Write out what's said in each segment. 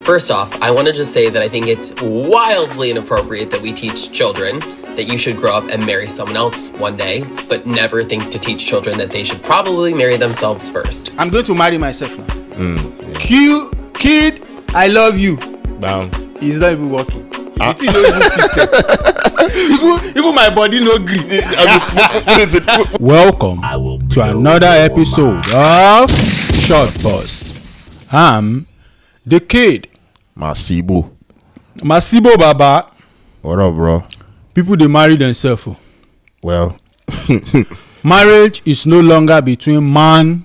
First off, I want to just say that I think it's wildly inappropriate that we teach children that you should grow up and marry someone else one day, but never think to teach children that they should probably marry themselves first. I'm going to marry myself now. Kid, I love you. Bam. It's not even working. Even my body no green. Welcome to another episode of ShotBust. I'm the kid. Masibo Baba. What up, bro? People they marry themselves. Well, marriage is no longer between man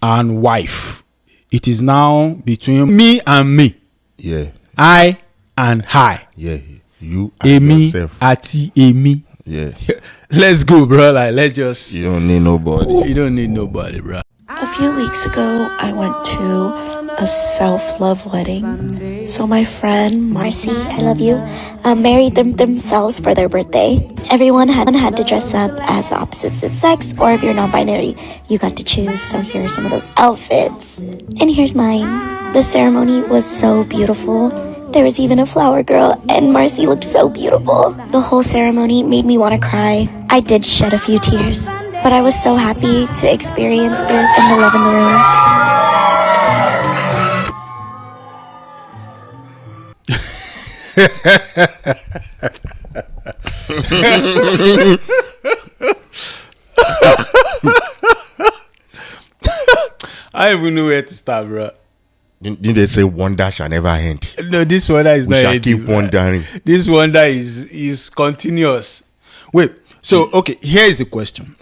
and wife. It is now between me and me. Yeah. I and I. Yeah. You and Amy, yourself. Ati, Amy. Yeah. Let's go, bro. Like, let's just. You don't need nobody. You don't need nobody, bro. A few weeks ago, I went to a self-love wedding. So my friend, Marcy, I love you, married themselves for their birthday. Everyone had to dress up as the opposite sex, or if you're non-binary, you got to choose. So here are some of those outfits. And here's mine. The ceremony was so beautiful. There was even a flower girl, and Marcy looked so beautiful. The whole ceremony made me want to cry. I did shed a few tears, but I was so happy to experience this and the love in the room. I don't even know where to start, bro. Didn't they say wonder shall never end? No, this wonder is We not shall ending, keep bro. wondering. This wonder is continuous. Wait, so okay, here is the question.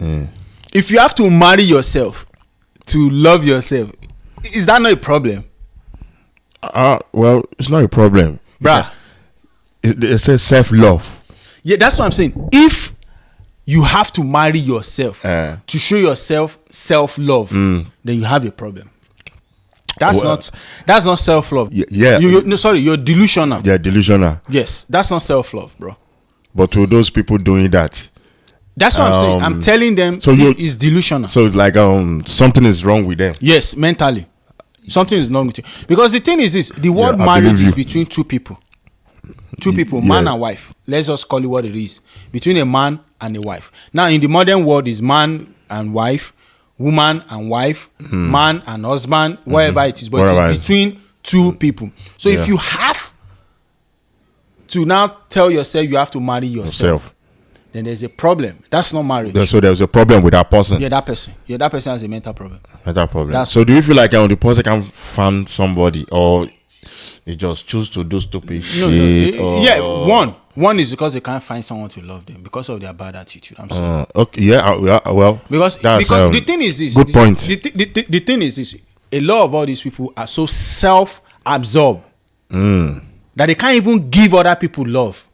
If you have to marry yourself to love yourself, is that not a problem? Well, it's not a problem, Bruh. It says self-love. Yeah, that's what I'm saying. If you have to marry yourself to show yourself self-love, then you have a problem. That's not self-love. Yeah. You're delusional. They're delusional. Yes, that's not self-love, bro. But to those people doing that, That's what I'm saying. I'm telling them so it's delusional. so like something is wrong with them. Yes, mentally. Something is wrong with you. Because the thing is this, the word I marriage believe is you. between two people. Two people, Yeah. man and wife. Let's just call it what it is. Between a man and a wife. Now, in the modern world, is man and wife, woman and wife, man and husband, whatever it is. But Whatever it it is is. between two people. So if you have to now tell yourself you have to marry yourself, then there's a problem. That's not marriage. So there's a problem with that person. Yeah, that person. Yeah, that person has a mental problem. That problem. That's- So do you feel like the person can find somebody, or they just choose to do stupid shit? Or, Yeah, one is because they can't find someone to love them because of their bad attitude. I'm sorry. Okay. Yeah. Well. Because that's, the thing is this. Good point. The thing is this. A lot of all these people are so self-absorbed that they can't even give other people love.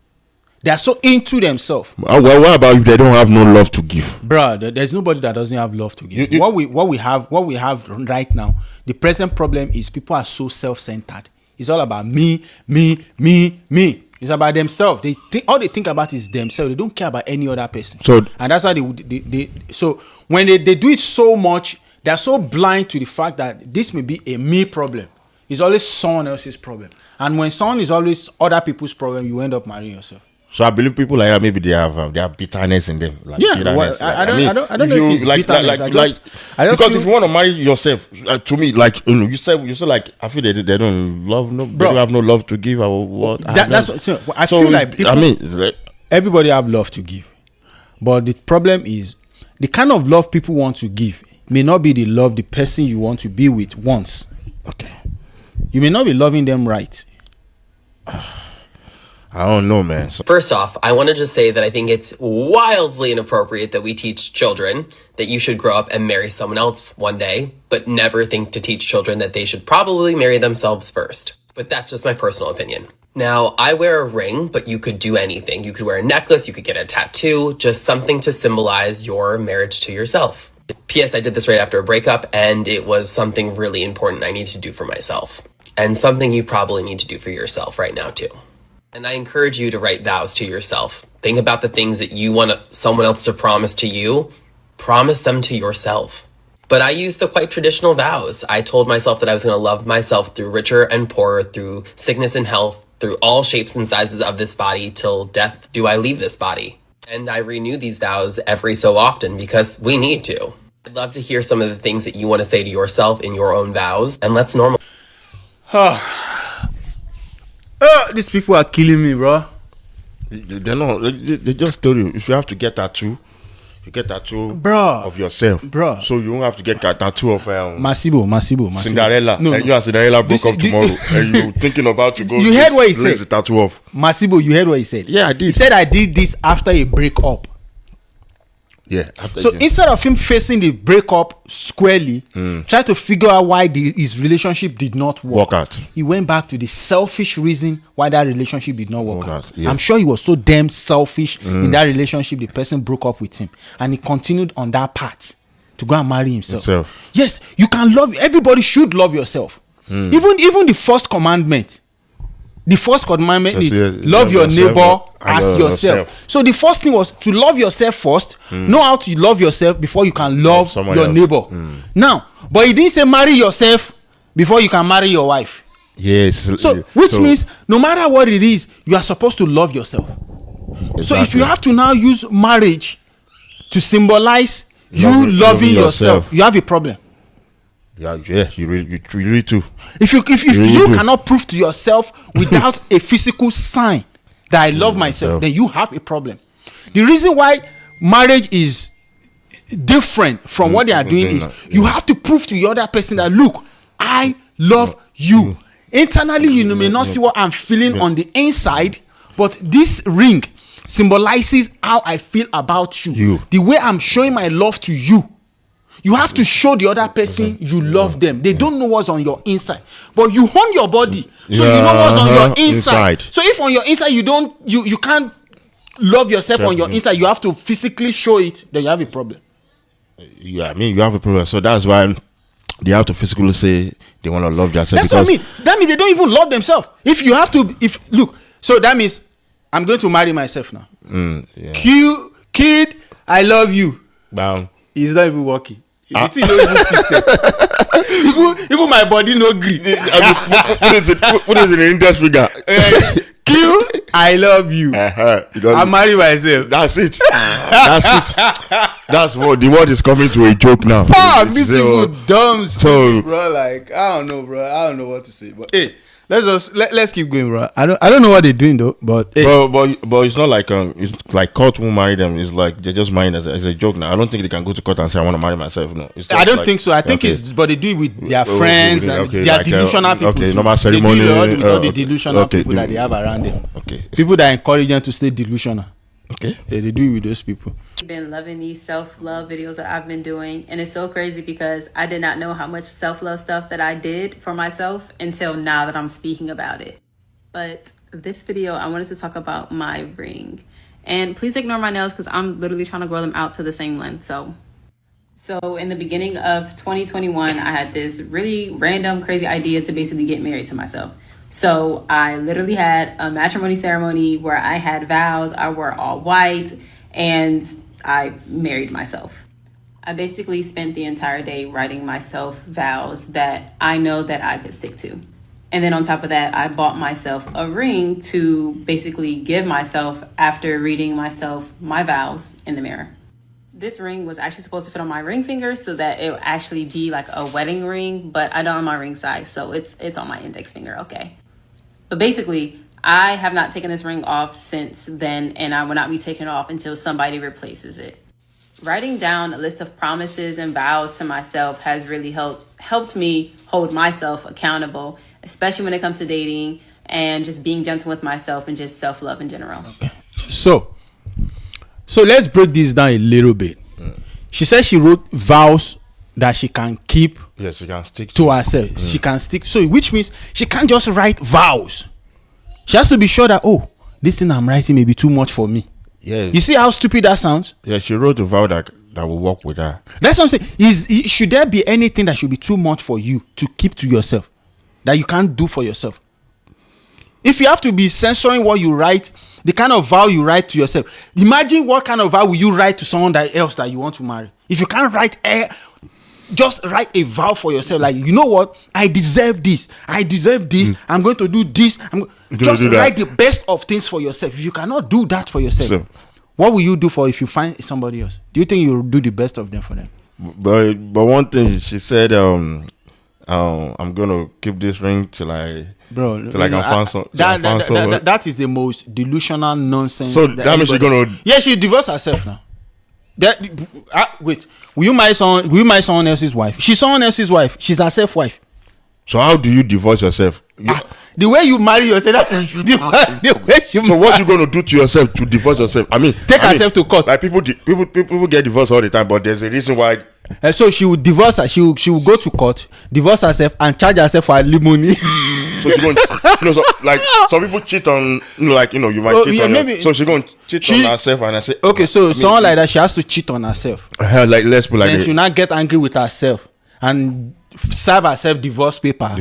They are so into themselves. Well, what about if they don't have no love to give? Bro, there's nobody that doesn't have love to give. What we have right now, the present problem is people are so self-centered. It's all about me. It's about themselves. All they think about is themselves. They don't care about any other person. So, and that's why so when they do it so much, they're so blind to the fact that this may be a me problem. It's always someone else's problem. And when someone is always other people's problem, you end up marrying yourself. So I believe people like that, maybe they have bitterness in them. Like Yeah, bitterness. well, I don't know if it's bitterness. I just because feel- if you want to marry yourself, to me, like you said like I feel they don't love they don't have no love to give or what. I feel like people, it's like, everybody have love to give, but the problem is the kind of love people want to give may not be the love the person you want to be with wants. okay. You may not be loving them right. I don't know, man. First off, I want to just say that I think it's wildly inappropriate that we teach children that you should grow up and marry someone else one day, but never think to teach children that they should probably marry themselves first. But that's just my personal opinion. Now, I wear a ring, but you could do anything. You could wear a necklace, you could get a tattoo, just something to symbolize your marriage to yourself. P.S. I did this right after a breakup, and it was something really important I needed to do for myself. And something you probably need to do for yourself right now, too. And I encourage you to write vows to yourself. Think about the things that you want someone else to promise to you. Promise them to yourself. But I used the quite traditional vows. I told myself that I was going to love myself through richer and poorer, through sickness and health, through all shapes and sizes of this body, till death do I leave this body. And I renew these vows every so often because we need to. I'd love to hear some of the things that you want to say to yourself in your own vows, and let's normalize. These people are killing me, bro. They're not. They just told you if you have to get tattoo, you get tattoo Bro. of yourself, Bro. So you won't have to get a tattoo of Masibo. Cinderella. No, and you and Cinderella broke up tomorrow, and you thinking about to go. You heard what he said. The tattoo of Masibo, you heard what he said. Yeah, I did. He said I did this after a breakup. Yeah. So instead of him facing the breakup squarely, try to figure out why his relationship did not work out, he went back to the selfish reason why that relationship did not work out. Yeah. I'm sure he was so damn selfish in that relationship, the person broke up with him, and he continued on that path to go and marry himself. Yes, you can love. Everybody should love yourself. Even the first commandment. The first commandment is love your neighbor as yourself. So the first thing was to love yourself first. Know how to love yourself before you can love your neighbor. Now, but he didn't say marry yourself before you can marry your wife. Yes. So which means no matter what it is, you are supposed to love yourself. Exactly. So if you have to now use marriage to symbolize you loving yourself, you have a problem. Yeah, you really do. If you cannot prove to yourself without a physical sign that I love myself, then you have a problem. The reason why marriage is different from what they are doing is you have to prove to the other person that look, I love you. Internally, you may not see what I'm feeling on the inside, but this ring symbolizes how I feel about you. The way I'm showing my love to you. You have to show the other person you love them. They don't know what's on your inside, but you own your body, so you know what's on your inside. So if on your inside you can't love yourself on your inside, you have to physically show it. Then you have a problem. Yeah, I mean you have a problem. So that's why they have to physically say they want to love themselves. That's what I mean. That means they don't even love themselves. If you have to, so that means I'm going to marry myself now. Kid, I love you. Bam. It's not even working. Even my body no agree. What is the index figure? Q, I love you. I marry myself. That's it. That's what the word is coming to a joke now. Fuck, these people dumb. So, bro, like I don't know, bro. I don't know what to say. But hey, let's keep going, bro. I don't know what they're doing though, but hey. but it's not like it's like court won't marry them. It's like they just marry as a joke now. I don't think they can go to court and say I want to marry myself. No, I don't think so. I think it's but they do it with their friends and their like, delusional people. Okay, normal ceremony. They do it with all the delusional people that they have around them. Okay, people that encourage them to stay delusional. Okay, they do it with those people. I've been loving these self-love videos that I've been doing, and it's so crazy because I did not know how much self-love stuff that I did for myself until now that I'm speaking about it. But this video, I wanted to talk about my ring, and please ignore my nails because I'm literally trying to grow them out to the same length. So in the beginning of 2021, I had this really random, crazy idea to basically get married to myself. So I literally had a matrimony ceremony where I had vows. I wore all white and I married myself. I basically spent the entire day writing myself vows that I know that I could stick to. And then on top of that, I bought myself a ring to basically give myself after reading myself my vows in the mirror. This ring was actually supposed to fit on my ring finger so that it would actually be like a wedding ring, but I don't have my ring size, so it's on my index finger, okay. But basically, I have not taken this ring off since then, and I will not be taking it off until somebody replaces it. Writing down a list of promises and vows to myself has really helped me hold myself accountable, especially when it comes to dating and just being gentle with myself and just self-love in general. Okay. So let's break this down a little bit. She said she wrote vows that she can keep. Yes, she can stick to herself. She can stick. So which means she can't just write vows. She has to be sure that this thing I'm writing may be too much for me. Yeah. You see how stupid that sounds? Yeah, she wrote a vow that will work with her. That's what I'm saying. Should there be anything that should be too much for you to keep to yourself that you can't do for yourself? If you have to be censoring what you write, the kind of vow you write to yourself, imagine what kind of vow will you write to someone else that you want to marry. If you can't write just write a vow for yourself. Like, you know what? I deserve this. I deserve this. I'm going to do this. Just write the best of things for yourself. If you cannot do that for yourself, what will you do for if you find somebody else? Do you think you'll do the best of them for them? But one thing she said, I'm gonna keep this ring till I can find some. That is the most delusional nonsense. So that means she's gonna. Yeah, she divorced herself now. Wait, will you marry someone else's wife? She's someone else's wife. She's herself wife. So how do you divorce yourself? The way you marry yourself, that's the way you. So what you gonna do to yourself to divorce yourself? Take herself to court. Like people get divorced all the time, but there's a reason why. So she would divorce her. She will go to court, divorce herself, and charge herself for alimony. So she's going, like some people cheat on, you might cheat on. Maybe, so she's going to cheat on herself, and I say, okay, someone like that, she has to cheat on herself. Like let's put like. Then she'll not get angry with herself and serve herself divorce paper.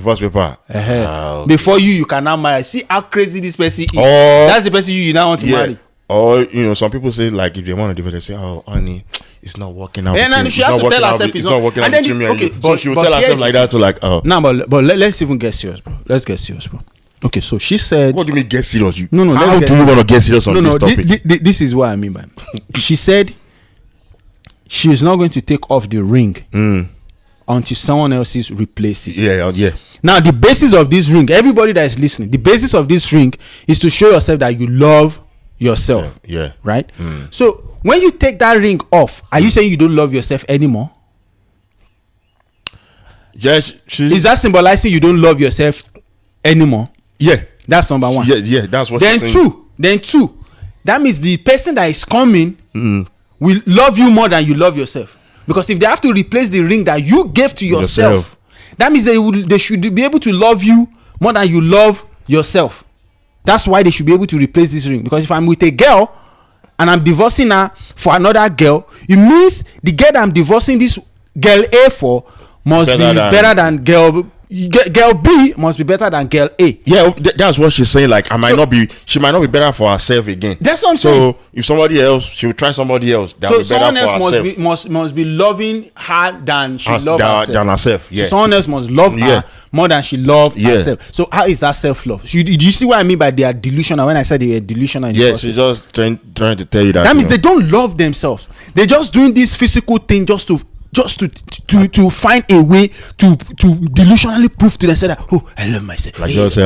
Okay. Before you can now marry. See how crazy this person is. That's the person you now want to marry. Or some people say, like, if they want to divorce, they say, "Oh, honey, it's not working out." And then she has to tell herself it's not working out. So she will tell herself like that to like, oh. No, but let's even get serious, bro. Let's get serious, bro. Okay, so she said. What do you mean get serious? No. How do you want to get serious on this topic? This is what I mean by. She said she is not going to take off the ring until someone else replace it. Yeah. Now, the basis of this ring, everybody that is listening, the basis of this ring is to show yourself that you love yourself. Yeah. Right? So, when you take that ring off, are you saying you don't love yourself anymore? Yes. Is that symbolizing you don't love yourself anymore? Yeah. That's number one. Yeah. That's what. Then two. That means the person that is coming will love you more than you love yourself. Because if they have to replace the ring that you gave to yourself, that means they should be able to love you more than you love yourself. That's why they should be able to replace this ring. Because if I'm with a girl and I'm divorcing her for another girl, it means the girl that I'm divorcing this girl A for must be better than girl B must be better than girl A. Yeah, that's what she's saying. Like, she might not be better for herself again. That's what I'm saying. So if somebody else, she will try somebody else. That will be better for herself. must be loving her than she loves herself. Than herself. Yeah. So someone else must love her more than she loves herself. So how is that self-love? Do you see what I mean by they are delusional? When I said they are delusional, she's just trying to tell you that. That means they don't love themselves. They're just doing this physical thing just to find a way to delusionally prove to themselves that, oh, I love myself. Like just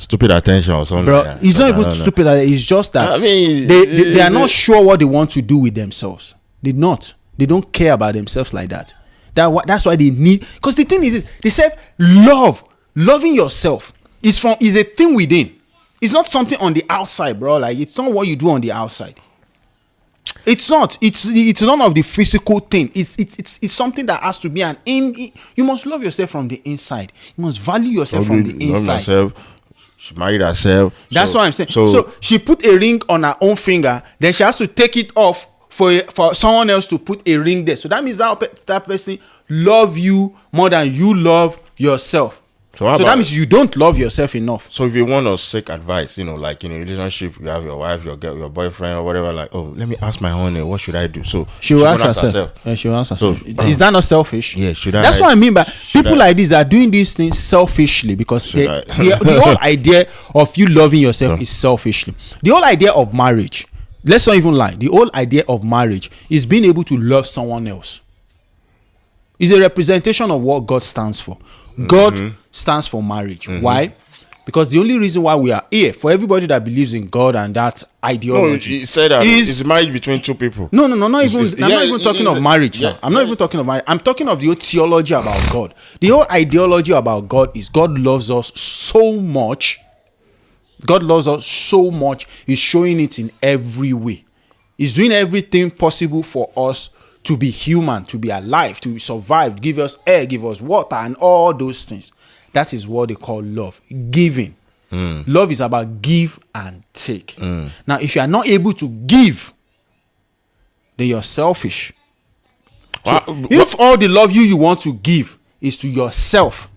stupid attention or something. Bro, it's not even stupid. It's just that they are not sure what they want to do with themselves. They don't care about themselves like that. That's why they need. Because the thing is, they say loving yourself is a thing within. It's not something on the outside, bro. Like, it's not what you do on the outside. It's not. It's none of the physical thing. It's something that has to be you must love yourself from the inside. You must value yourself from the inside. She married herself. That's what I'm saying. So she put a ring on her own finger, then she has to take it off for someone else to put a ring there. So that means that person love you more than you love yourself. So that means you don't love yourself enough. So if you want to seek advice, like in a relationship, you have your wife, your girl, your boyfriend, or whatever. Like, oh, let me ask my honey, what should I do? So she will ask herself. Yeah, she will ask herself. Is that not selfish? Yeah, That's what I mean by people like this are doing these things selfishly, because the whole idea of you loving yourself is selfishly. The whole idea of marriage, let's not even lie. The whole idea of marriage is being able to love someone else. It's a representation of what God stands for. God stands for marriage. Why? Because the only reason why we are here, for everybody that believes in God and that ideology, he said that it's marriage between two people. No, I'm not even talking of marriage now. I'm not even talking of marriage. I'm talking of the whole theology about God. The whole ideology about God is God loves us so much. God loves us so much. He's showing it in every way. He's doing everything possible for us to be human, to be alive, to survive, give us air, give us water, and all those things. That is what they call love. Giving. Love is about give and take. Now, if you are not able to give, then you're selfish. So if all the love you want to give is to yourself,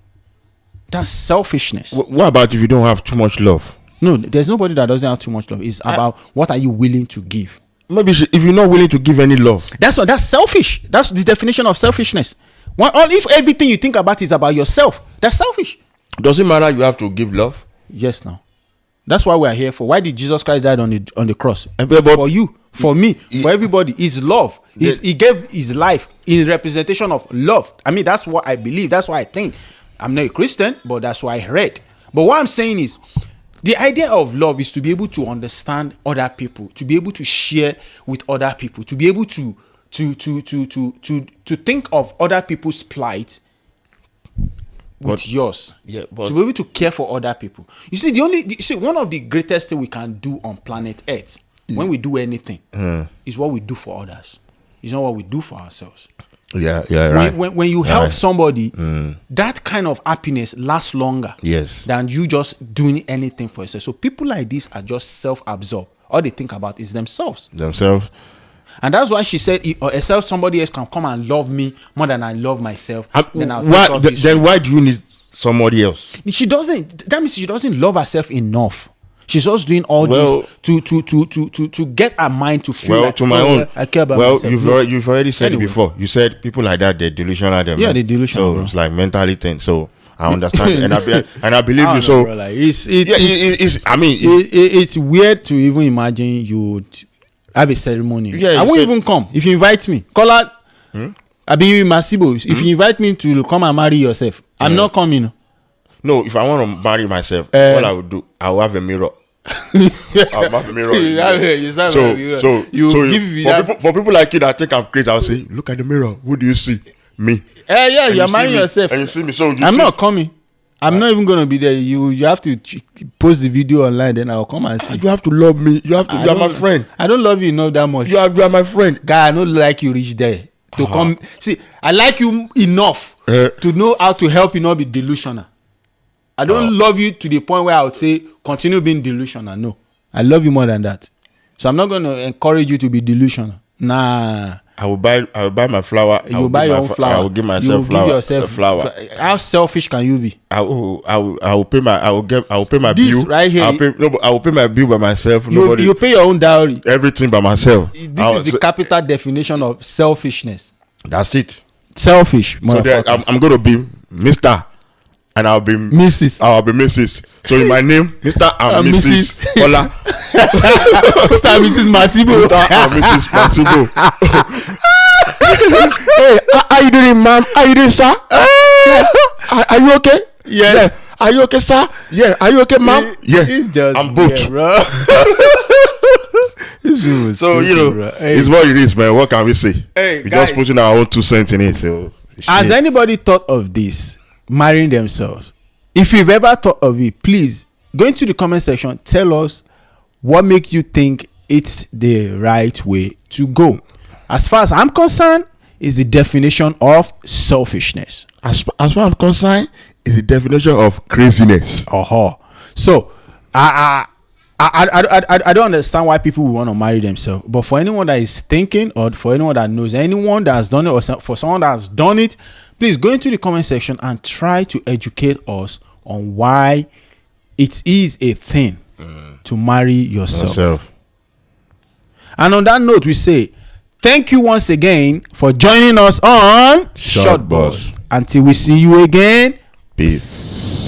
that's selfishness. What about if you don't have too much love? No, there's nobody that doesn't have too much love. It's about what are you willing to give. Maybe if you're not willing to give any love, that's selfish. That's the definition of selfishness. If everything you think about is about yourself, that's selfish. Does it matter you have to give love? Yes, now. That's why we are here for. Why did Jesus Christ die on the cross? But for you, for me, for everybody. Is love. He gave his life in representation of love. I mean, that's what I believe. That's what I think. I'm not a Christian, but that's what I read. But what I'm saying is, the idea of love is to be able to understand other people, to be able to share with other people, to be able to think of other people's plight with yours. Yeah, but to be able to care for other people. You see, one of the greatest things we can do on planet Earth, when we do anything, is what we do for others. It's not what we do for ourselves. Yeah, right. When you help somebody, that kind of happiness lasts longer. Yes. Than you just doing anything for yourself. So people like this are just self-absorbed. All they think about is themselves. And that's why she said, except somebody else can come and love me more than I love myself, then why do you need somebody else? She doesn't. That means she doesn't love herself enough. She's just doing all this to get her mind to feel like, to my own. I care about myself. You've already said it before. You said people like that, they're delusional. They're delusional. So it's like mentally thing. So I understand, and I believe you. So bro, like, it's weird to even imagine you would have a ceremony. Yeah, I won't even come if you invite me. Call out. I be Masibo. If you invite me to come and marry yourself, I'm not coming. No, if I want to marry myself, what I would do, I will have a mirror. I'll have a mirror. For people like you that think I'm crazy, I'll say, look at the mirror. Who do you see? Me. Yeah, you're marrying yourself. And you see me. So I'm not coming. I'm not even gonna be there. You have to post the video online, then I'll come and see. You have to love me. You have to. You are my friend. I don't love you that much. You are my friend. Guy, I don't like you reach there to come. See, I like you enough to know how to help you not be delusional. I don't love you to the point where I would say continue being delusional. No, I love you more than that. So I'm not going to encourage you to be delusional. Nah. I will buy my flower. You will buy your own flower. I will give myself flower. Give yourself flower. How selfish can you be? I will pay my this bill right here. I will pay my bill by myself. You pay your own dowry. Everything by myself. This is the capital definition of selfishness. That's it. Selfish. So I'm going to be Mr. And I'll be Mrs. I'll be Mrs. So in my name, Mr. and Mrs. Ola. Mr. and Mrs. Masibo. Mr. and Mrs. Masibo. Hey, how you doing, ma'am? How you doing, sir? Are you okay? Yes. Yeah. Are you okay, sir? Yeah. Are you okay, ma'am? Yeah. I'm both. Yeah, bro. So it's what it is, man. What can we say? Hey, we're just putting our own 2 cents in it. So has anybody thought of this? Marrying themselves. If you've ever thought of it, please go into the comment section. Tell us what makes you think it's the right way to go. As far as I'm concerned, is the definition of selfishness. As far as I'm concerned, is the definition of craziness. So I don't understand why people would want to marry themselves. But for anyone that is thinking, or for anyone that knows anyone that has done it, or for someone that has done it, please go into the comment section and try to educate us on why it is a thing to marry yourself. And on that note, we say thank you once again for joining us on ShotBust. Until we see you again, peace.